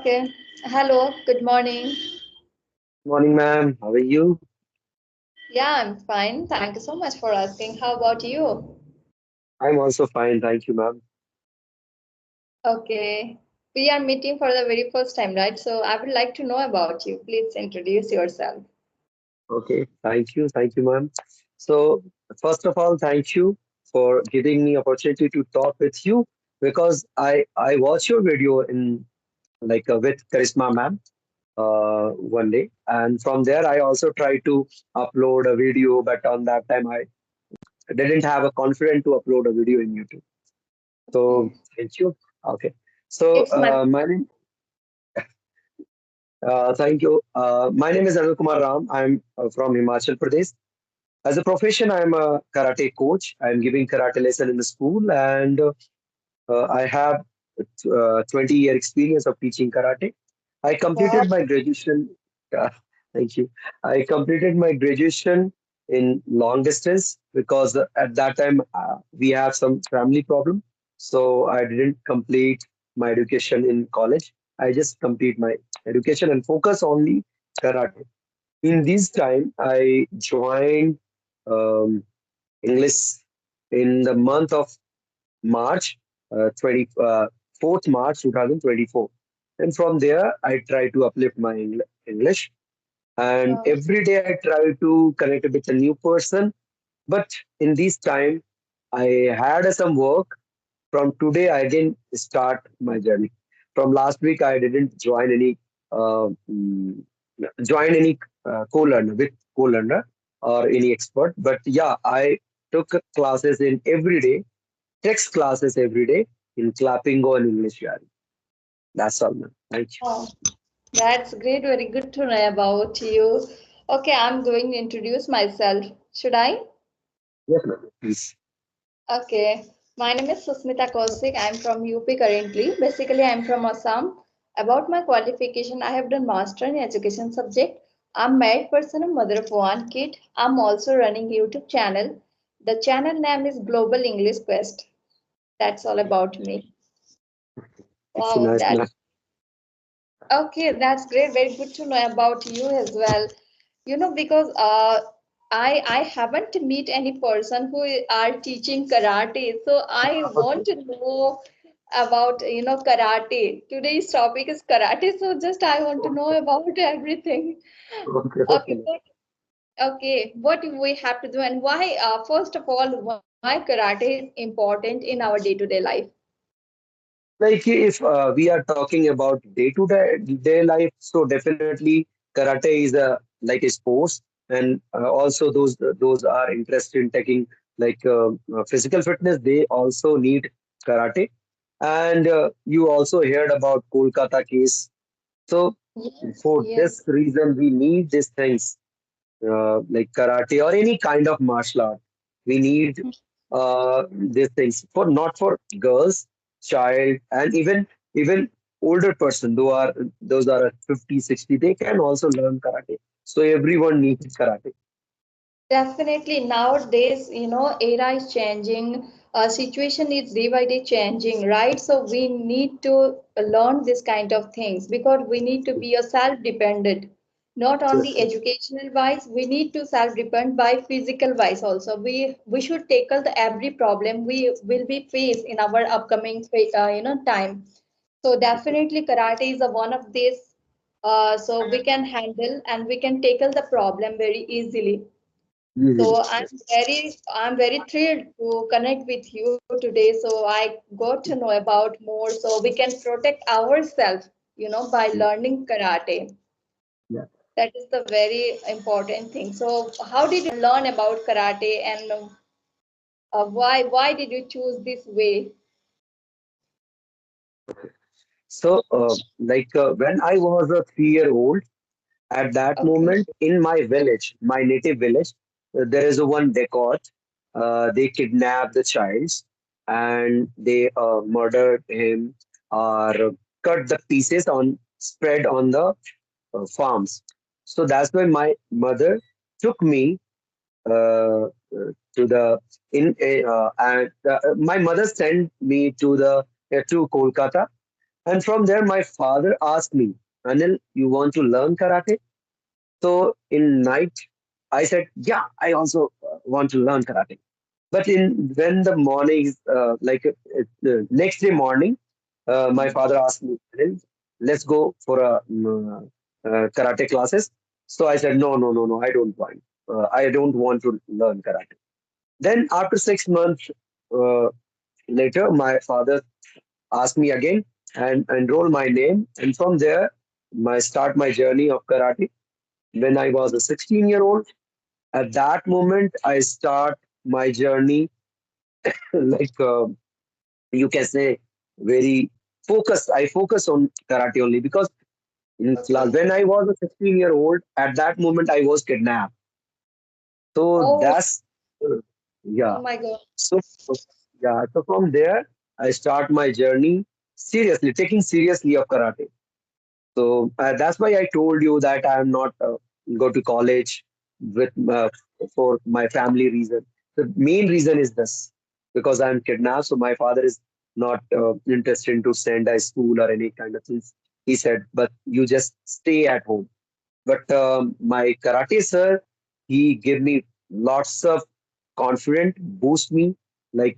Okay. Hello. Good morning. Morning, ma'am. How are you? Yeah, I'm fine. Thank you so much for asking. How about you? I'm also fine. Thank you, ma'am. Okay. We are meeting for the very first time, right? So I would like to know about you. Please introduce yourself. Okay. Thank you. Thank you, ma'am. So, first of all, thank you for giving me opportunity to talk with you because I watched your video in with Charisma ma'am one day, and from there I also tried to upload a video, but on that time I didn't have a confidence to upload a video in YouTube. So, Okay. thank you. Okay. So, It's my my name thank you. My name is Anil Kumar Ram. I'm from Himachal Pradesh. As a profession, I'm a karate coach. I'm giving karate lesson in the school, and I have 20-year experience of teaching karate. I wow. completed my graduation. Uh, thank you. I completed my graduation in long distance because at that time we have some family problem, so I didn't complete my education in college. I just complete my education and focus only karate. In this time, I joined um, English in the month of March, 4th March 2024. And from there, I try to uplift my English. And Wow. every day I try to connect with a new person. But in this time, I had some work. From today, I didn't start my journey. From last week, I didn't uh, mm, join any co-learner with co-learner or any expert. But yeah, I took classes in every day, text classes every day in clapping and English. Yeah. That's all, man. Thank you. Wow. That's great. Very good to know about you. Okay, I'm going to introduce myself. Should I? Yes, ma'am. Please. Okay, my name is Susmita Kausik. I'm from UP currently. Basically, I'm from Assam. About my qualification, I have done master in education subject. I'm married person, a mother of one kid. I'm also running YouTube channel. The channel name is Global English Quest. That's all about me. It's a Wow, nice that man. okay. That's great. Very good to know about you as well. Because I haven't meet any person who are teaching karate, so I want Okay. to know about karate. Today's topic is karate, so just I want to know about everything. Okay. Okay, Okay. what we have to do and why? First of all, why karate is important in our day-to-day life? Like if we are talking about day-to-day life, so definitely karate is a like a sports, and also those are interested in taking physical fitness. They also need karate, and you also heard about Kolkata case. So Yes, for yes. this reason, we need these things like karate or any kind of martial art. We need these things for not for girls, child, and even older person. Those are 50, 60. They can also learn karate. So everyone needs karate. Definitely nowadays, era is changing, situation is day by day changing, right? So we need to learn this kind of things because we need to be a self-dependent, not only Yes, educational wise, we need to self-depend by physical wise also. We should tackle the every problem we will be faced in our upcoming time. So definitely karate is a one of these, so we can handle and we can tackle the problem very easily. easily. So Yes. I'm very thrilled to connect with you today. So I got to know about more so we can protect ourselves, by Yeah. learning karate. Yeah. That is the very important thing. So how did you learn about karate and why did you choose this way? So when I was a 3 year old, at that Okay. moment in my village, my native village, there is a one decor. They kidnapped the child and they murdered him or cut the pieces on spread on the farms. So that's why my mother took me to the in and my mother sent me to the to Kolkata And from there, my father asked me, Anil, you want to learn karate? So in night, I said, yeah, I also want to learn karate. But in when the morning, next day morning, my father asked me, "Anil, let's go for a karate classes." So I said, no, no, no, no, I don't want. I don't want to learn karate. Then after 6 months uh, later, my father asked me again and enroll my name, and from there, my journey of karate. When I was a 16-year-old, at that moment, I start my journey like. You can say very focused. I focus on karate only because in class Okay. when I was a 16-year-old, at that moment I was kidnapped. So Oh, that's oh yeah. my God. So yeah. So from there I start my journey seriously, taking seriously of karate. So that's why I told you that I am not go to college with for my family reason. The main reason is this because I am kidnapped. So my father is not interested to send a school or any kind of things. He said, but you just stay at home. But my karate sir, he gave me lots of confidence, boost me, like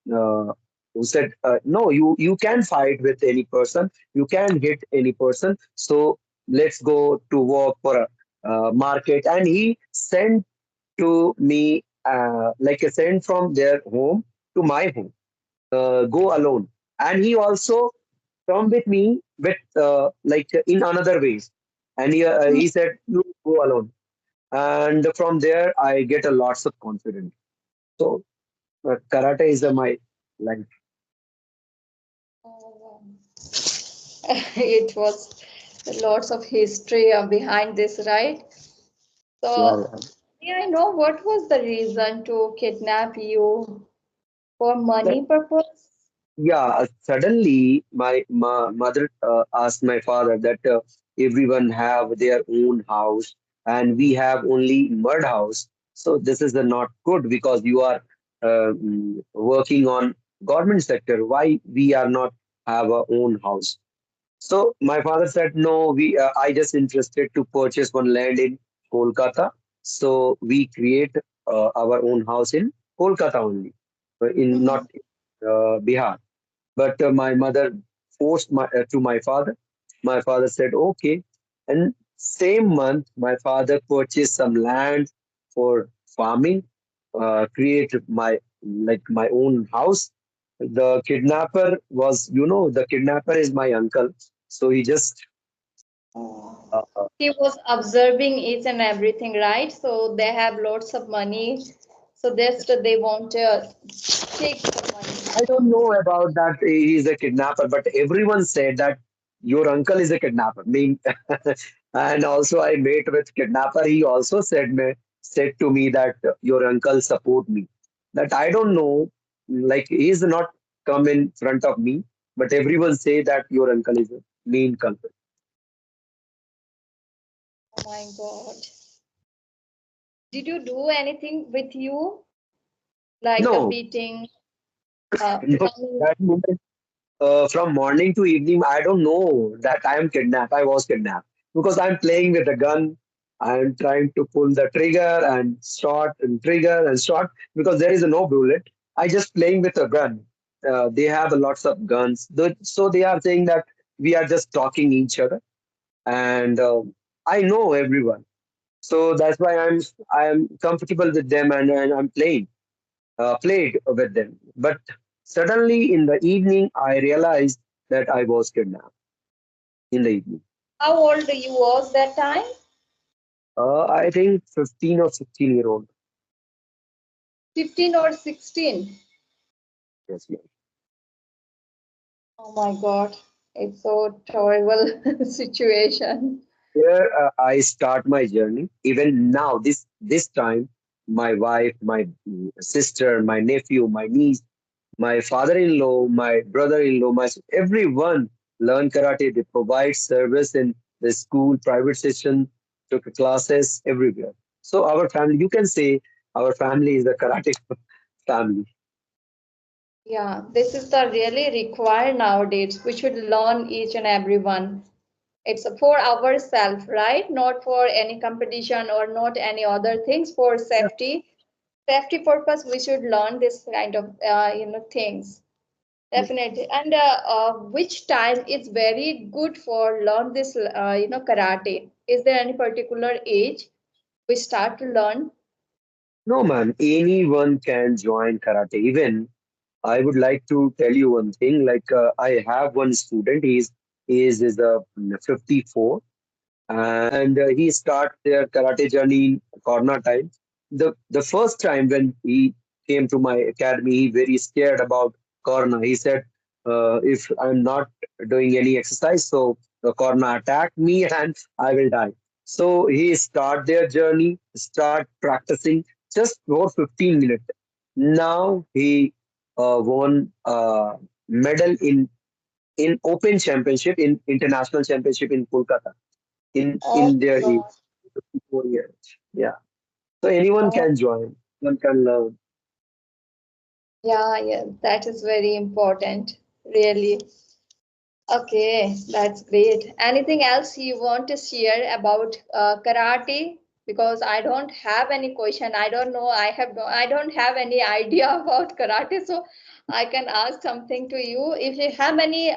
who said, no, you can fight with any person, you can hit any person. So let's go to work for a market. And he sent to me, like a sent from their home to my home, go alone. And he also come with me with in another ways. And he said, you go alone. And from there, I get a lots of confidence. So karate is my life. Oh, it was lots of history behind this, right? Yeah, So, yeah. may I know what was the reason to kidnap you for That, money purpose? yeah, suddenly my mother asked my father that everyone have their own house and we have only mud house. So this is not good because you are working on government sector. Why we are not have our own house? So my father said, no, I just interested to purchase one land in Kolkata. So we create our own house in Kolkata only, in not Mhm. Bihar. But my mother forced to my father. My father said, okay. And same month, my father purchased some land for farming, create my own house. The kidnapper was, the kidnapper is my uncle. So he just Oh. uh, He was observing each and everything, right? So they have lots of money. So that's they want to take the I money. don't know about that. He is a kidnapper, but everyone said that your uncle is a kidnapper. Me, and also I met with kidnapper. He also said to me that your uncle support me. That I don't know. Like he is not come in front of me, but everyone say that your uncle is a main culprit. Oh my God. Did you do anything with you, like a No, beating, no. some? That moment from morning to evening, I don't know that I am kidnapped. I was kidnapped because I'm playing with a gun. I'm trying to pull the trigger and shot and trigger and shot because there is no bullet. I just playing with a gun. They have lots of guns, so they are saying that we are just talking each other, and I know everyone. So that's why I'm comfortable with them and I'm played with them. But suddenly in the evening, I realized that I was kidnapped in the evening. How old you was that time? I think 15 or 16-year-old. 15 or 16? Yes, ma'am. Oh my God. It's so terrible situation. Here I start my journey. Even now, this time, my wife, my sister, my nephew, my niece, my father-in-law, my brother-in-law, everyone learn karate. They provide service in the school, private session, took classes everywhere. So our family, you can say our family is a karate family. Yeah, this is the really required nowadays. We should learn each and every one. It's for ourselves, right? Not for any competition or not any other things. For Yeah. safety purpose, we should learn this kind of things. Yeah. Definitely. And which time is very good for learn this karate? Is there any particular age we start to learn? No, man, anyone can join karate. Even I would like to tell you one thing. Like I have one student. Is a 54, and he start their karate journey in corona time. The first time when he came to my academy, he very scared about corona. He said, if I'm not doing any exercise, so the corona attack me and I will die. So he start their journey, start practicing just for 15 minutes. Now he won medal in Open Championship, in International Championship in Kolkata, Oh in their age, God. 4 years. Yeah. So anyone Oh, can join, one can learn. yeah, yeah. That is very important. Really. Okay, that's great. Anything else you want to share about karate? Because I don't have any question. I don't know. I don't have any idea about karate, so I can ask something to you. If you have any,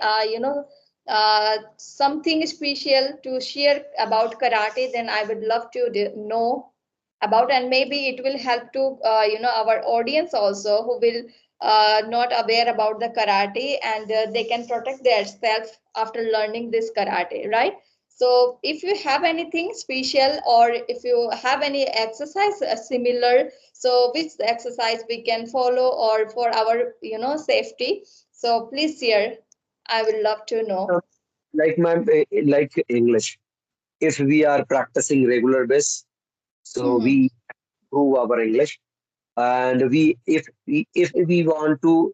something special to share about karate, then I would love to know about, and maybe it will help to our audience also who will not aware about the karate, and they can protect themselves after learning this karate, right? So if you have anything special or if you have any exercise similar, so which exercise we can follow or for our safety, so please share. I would love to know. Uh, Like like English. If we are practicing regular base, so Hmm. we improve our English, and if we want to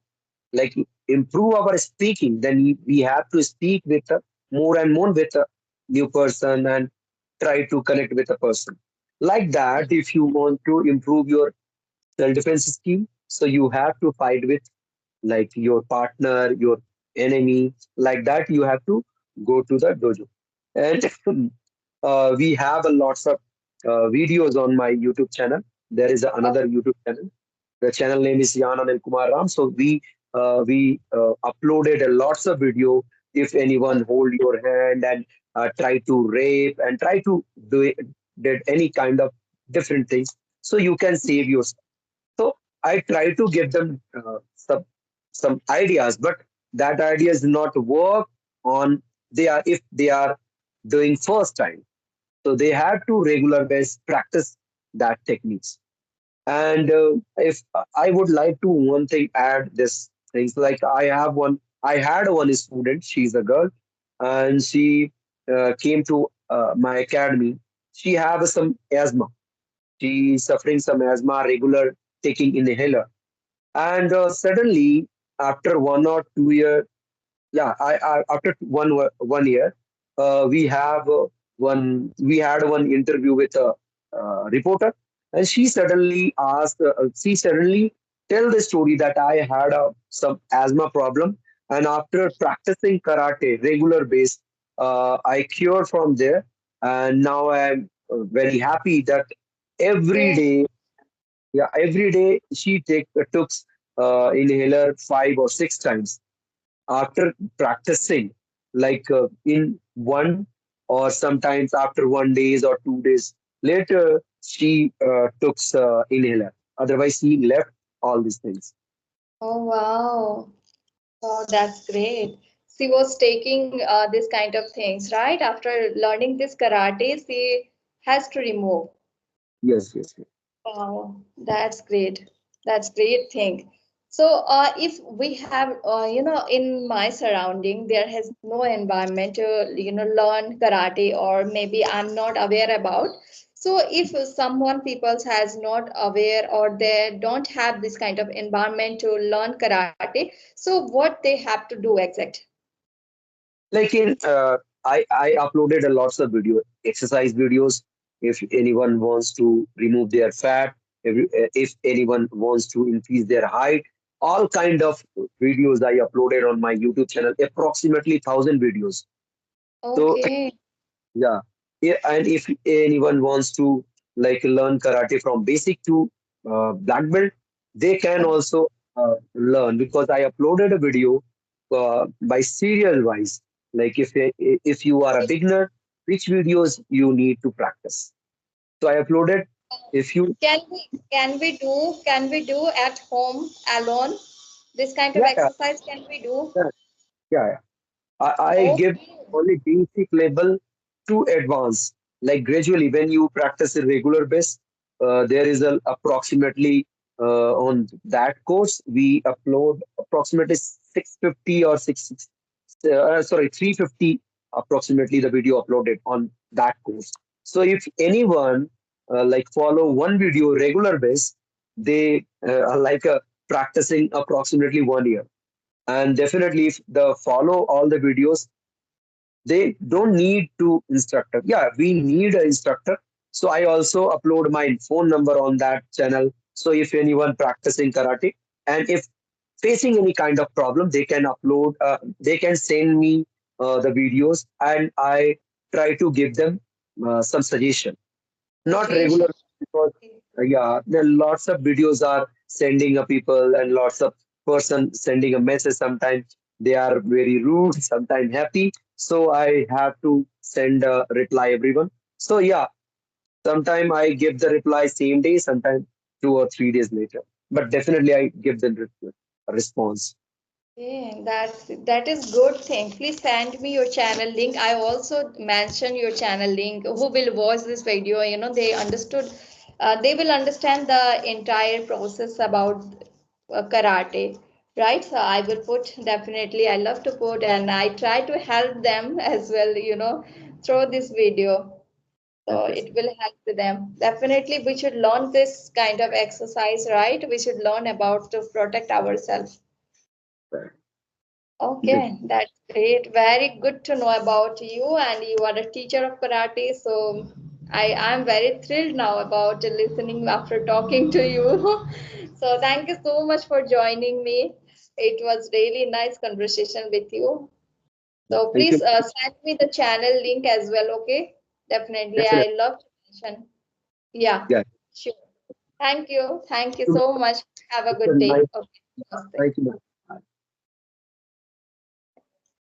like improve our speaking, then we have to speak with more and more with a new person and try to connect with a person. Like that, if you want to improve your self-defense skill, so you have to fight with like your partner, your enemy. Like that, you have to go to the dojo. And we have a lots of videos on my YouTube channel. There is Oh, another YouTube channel. The channel name is Yanan and Kumar Ram. So we uploaded a lots of video. If anyone hold your hand and try to rape and try to do it, did any kind of different things, so you can save yourself. So I try to give them some ideas, but that ideas not work on they are if they are doing first time. So they have to regular base practice that techniques. And if I would like to one thing add this things like I had one student. She's a girl, and she came to my academy. She have some asthma. She is suffering some asthma, regular taking inhaler, and suddenly after 1 or 2 years, yeah, after 1 year, we had one interview with a reporter, and she suddenly tell the story that I had some asthma problem, and after practicing karate regular base, I cured from there, and now I'm very happy that every okay. day, yeah, every day she took inhaler 5 or 6 times after practicing, like in one or sometimes after 1 days or 2 days later, she took inhaler. Otherwise, she left all these things. Oh wow. Oh, that's great. She was taking this kind of things, right? After learning this karate, she has to remove. Yes, yes, yes. Wow, that's great. That's great thing. So, if we have, in my surrounding, there has no environment to, learn karate, or maybe I'm not aware about. So, if someone people has not aware or they don't have this kind of environment to learn karate, so what they have to do exact? Like I uploaded a lots of video exercise videos. If anyone wants to remove their fat, if anyone wants to increase their height, all kind of videos I uploaded on my YouTube channel, approximately 1,000 videos. So Okay. yeah. Yeah, and if anyone wants to like learn karate from basic to black belt, they can Okay. also learn because I uploaded a video by serial wise. Like if you are a beginner, which videos you need to practice. So I uploaded. If you Can we do at home alone? This kind of yeah yeah exercise can we do? yeah yeah. I give Okay. only basic level to advanced. Like gradually, when you practice a regular base, there is a approximately on that course we upload approximately 650 or sorry 350 approximately the video uploaded on that course. So if anyone like follow one video regular base, they are like practicing approximately 1 year, and definitely if the follow all the videos, they don't need to instructor. Yeah, we need an instructor. So I also upload my phone number on that channel. So if anyone practicing karate and if facing any kind of problem, they can they can send me the videos and I try to give them some suggestion. Not regular Suggestion. because yeah, there are lots of videos are sending a people and lots of person sending a message. Sometimes they are very rude, sometimes happy. So I have to send a reply everyone. So yeah, sometimes I give the reply same day, sometimes 2 or 3 days later. But definitely I give them a response. Okay, that is good thing. Please send me your channel link. I also mention your channel link. Who will watch this video? They will understand the entire process about karate, right? So I will put definitely. I love to put, and I try to help them as well. Through this video. So Yes, it will help to them. Definitely, we should learn this kind of exercise, right? We should learn about to protect ourselves. yes. Okay, that's great. Very good to know about you, and you are a teacher of karate. So I'm very thrilled now about listening after talking to you. So thank you so much for joining me. It was really nice conversation with you. So Thank you. please send me the channel link as well. Okay, definitely. Definitely. I love to mention. Yeah, Yeah. sure. Thank you. Thank you so much. Have a It's a good nice, day. Okay. Namaste. thank you.